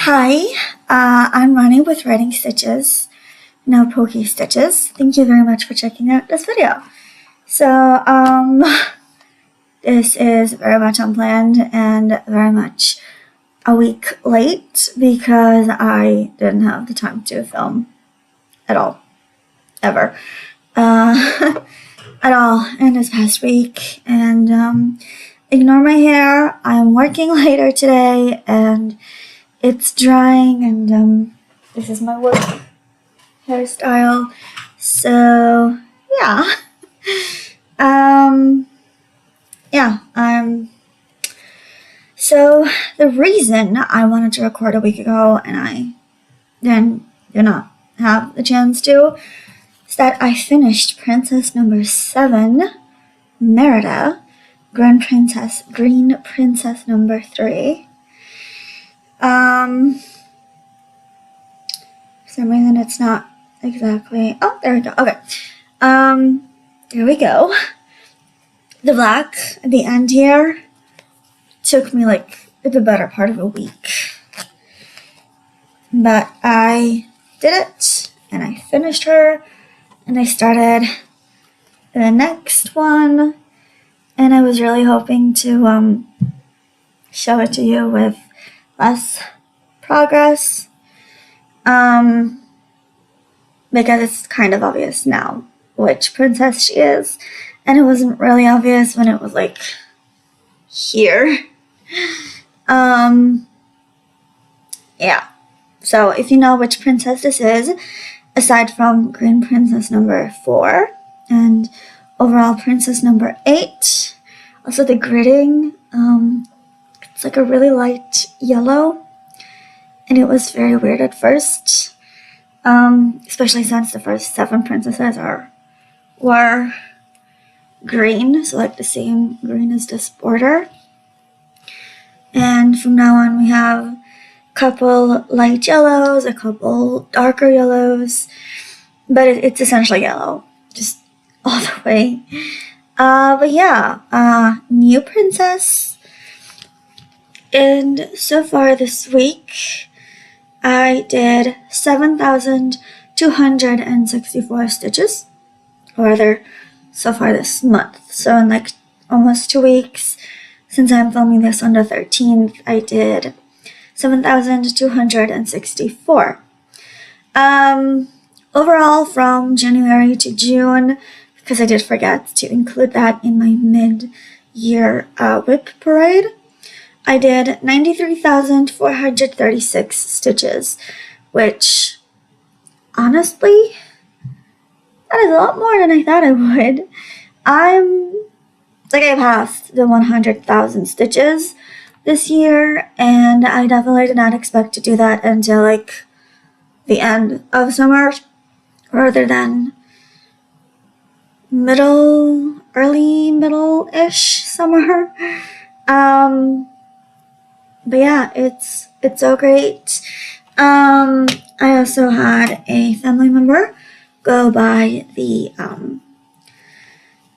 Hi, I'm Ronnie with Writing Stitches, now Poke Stitches. Thank you very much for checking out this video. So, this is very much unplanned and very much a week late because I didn't have the time to film at all, ever, at all in this past week. And, ignore my hair. I'm working later today and it's drying, and this is my work hairstyle. So yeah, So the reason I wanted to record a week ago and I then did not have the chance to is that I finished Princess number 7, Merida, Green Princess number 3. For some reason it's not exactly, oh, there we go, okay. There we go. The black at the end here took me like the better part of a week. But I did it, and I finished her, and I started the next one, and I was really hoping to show it to you with less progress, because it's kind of obvious now which princess she is, and it wasn't really obvious when it was like here. Yeah, so if you know which princess this is, aside from Green Princess number 4 and overall Princess number 8, also the gridding, it's like a really light yellow, and it was very weird at first, especially since the first 7 princesses were green, so like the same green as this border. And from now on we have a couple light yellows, a couple darker yellows, but it's essentially yellow, just all the way. But yeah, new princess. And so far this week, I did 7,264 stitches, or rather, so far this month. So in like almost 2 weeks, since I'm filming this on the 13th, I did 7,264. Overall, from January to June, because I did forget to include that in my mid-year whip parade, I did 93,436 stitches, which, honestly, that is a lot more than I thought I would. I passed the 100,000 stitches this year, and I definitely did not expect to do that until like the end of summer, rather than early middle-ish summer. But yeah, it's so great. I also had a family member go by the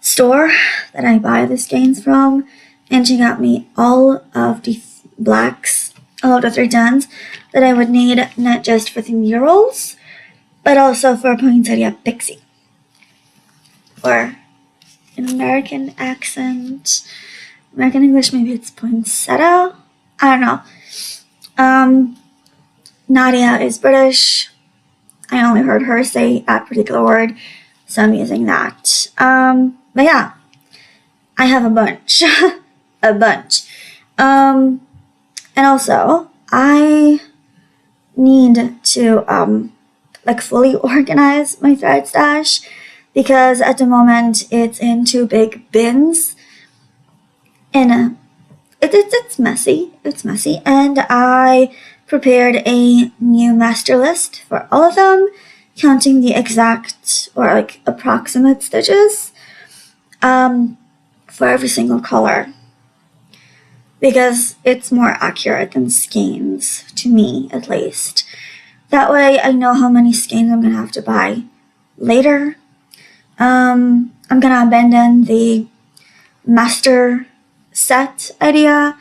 store that I buy the skeins from, and she got me all of the blacks, all of the 3 tons that I would need, not just for the murals, but also for Poinsettia Pixie. Or an American accent, American English, maybe it's poinsettia. I don't know. Nadia is British. I only heard her say that particular word, so I'm using that. But yeah, I have a bunch. a bunch. And also, I need to, fully organize my thread stash, because at the moment it's in 2 big bins, and it's messy. It's messy, and I prepared a new master list for all of them, counting the exact or like approximate stitches for every single color, because it's more accurate than skeins, to me at least. That way I know how many skeins I'm gonna have to buy later. I'm gonna abandon the master set idea,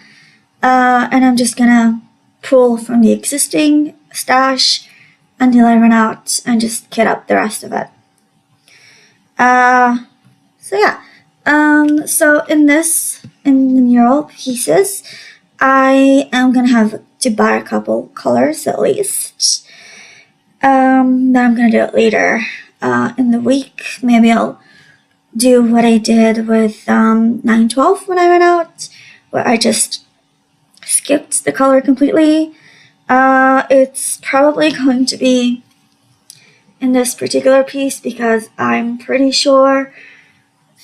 and I'm just gonna pull from the existing stash until I run out and just kit up the rest of it. So yeah. So in the mural pieces, I am gonna have to buy a couple colors at least. Then I'm gonna do it later in the week. Maybe I'll do what I did with 912 when I ran out, where I just skipped the color completely. It's probably going to be in this particular piece because I'm pretty sure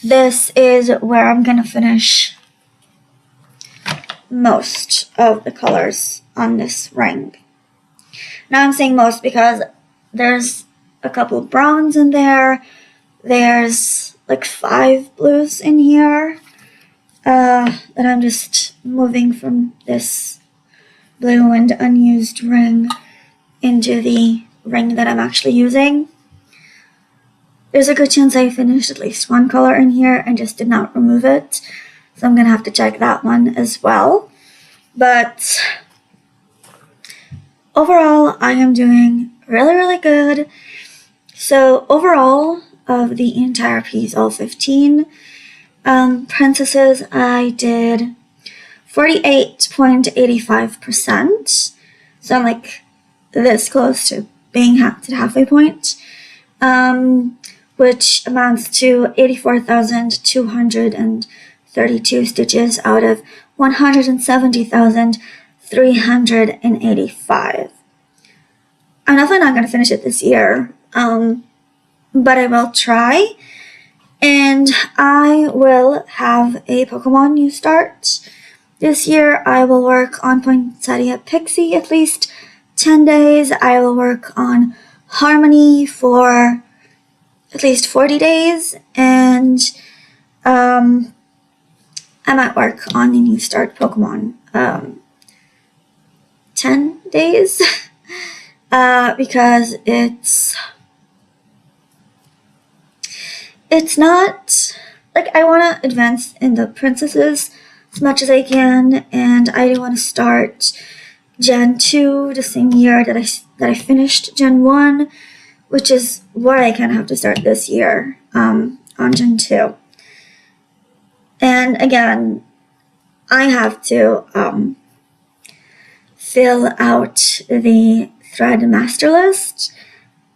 this is where I'm gonna finish most of the colors on this ring. Now I'm saying most because there's a couple of browns in there. There's like 5 blues in here that I'm just moving from this blue and unused ring into the ring that I'm actually using. There's a good chance I finished at least one color in here and just did not remove it, so I'm gonna have to check that one as well. But overall, I am doing really good. So overall, of the entire piece, all 15 princesses, I did 48.85%. So I'm like this close to being at the halfway point, which amounts to 84,232 stitches out of 170,385. I'm definitely not going to finish it this year, but I will try, and I will have a Pokemon new start. This year I will work on Poinsettia Pixie at least 10 days. I will work on Harmony for at least 40 days, and I might work on the new start Pokemon 10 days because it's not like I want to advance in the princesses as much as I can, and I do want to start Gen 2 the same year that I finished Gen 1, which is what I kind of have to start this year on Gen 2. And again, I have to fill out the thread master list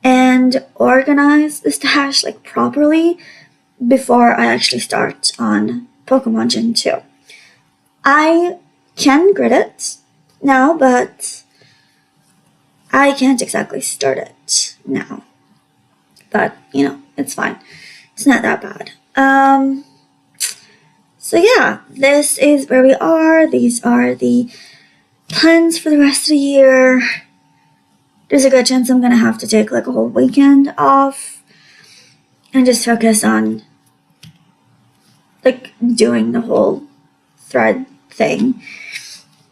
and organize the stash like properly before I actually start on Pokemon Gen 2. I can grid it now, but I can't exactly start it now. But, it's fine. It's not that bad. So yeah, this is where we are. These are the plans for the rest of the year. There's a good chance I'm gonna have to take like a whole weekend off and just focus on like doing the whole thread thing,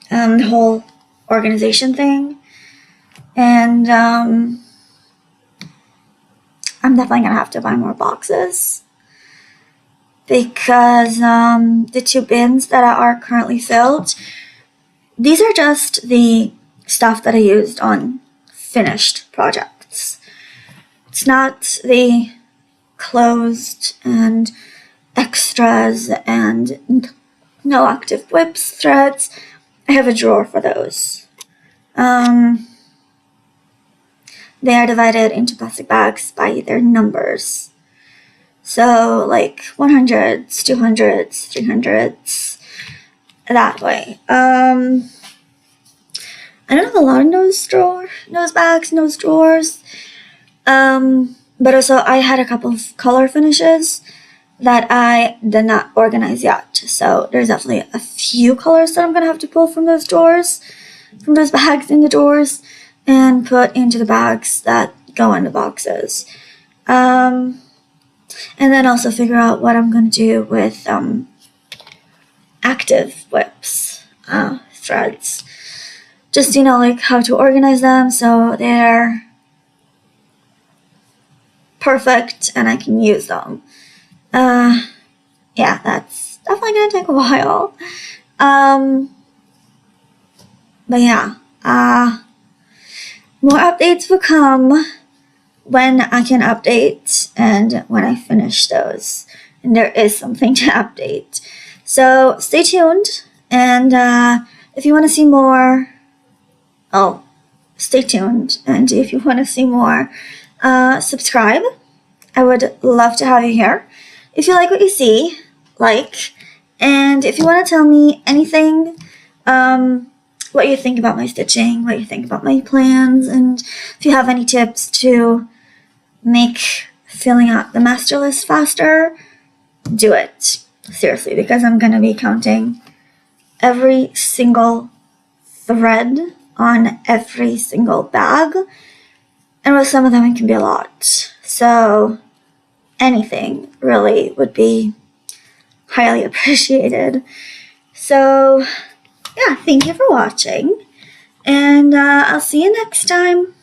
the whole organization thing, and I'm definitely gonna have to buy more boxes because the 2 bins that are currently filled, these are just the stuff that I used on finished projects. It's not the closed and extras and no active whips threads. I have a drawer for those. They are divided into plastic bags by their numbers. So like 100s, 200s, 300s, that way. I don't have a lot of nose bags, nose drawers. But also I had a couple of color finishes that I did not organize yet. So there's definitely a few colors that I'm gonna have to pull from those drawers, from those bags in the drawers, and put into the bags that go in the boxes. And then also figure out what I'm gonna do with active whips, threads. Just, like how to organize them so they're perfect and I can use them. Yeah, that's definitely gonna take a while. But yeah, more updates will come when I can update and when I finish those. And there is something to update. So stay tuned. And if you want to see more, stay tuned. And if you want to see more, subscribe. I would love to have you here. If you like what you see, like. And if you want to tell me anything, what you think about my stitching, what you think about my plans, and if you have any tips to make filling out the master list faster, do it. Seriously, because I'm going to be counting every single thread on every single bag. And with some of them, it can be a lot. So anything really would be highly appreciated. So yeah, thank you for watching. And I'll see you next time.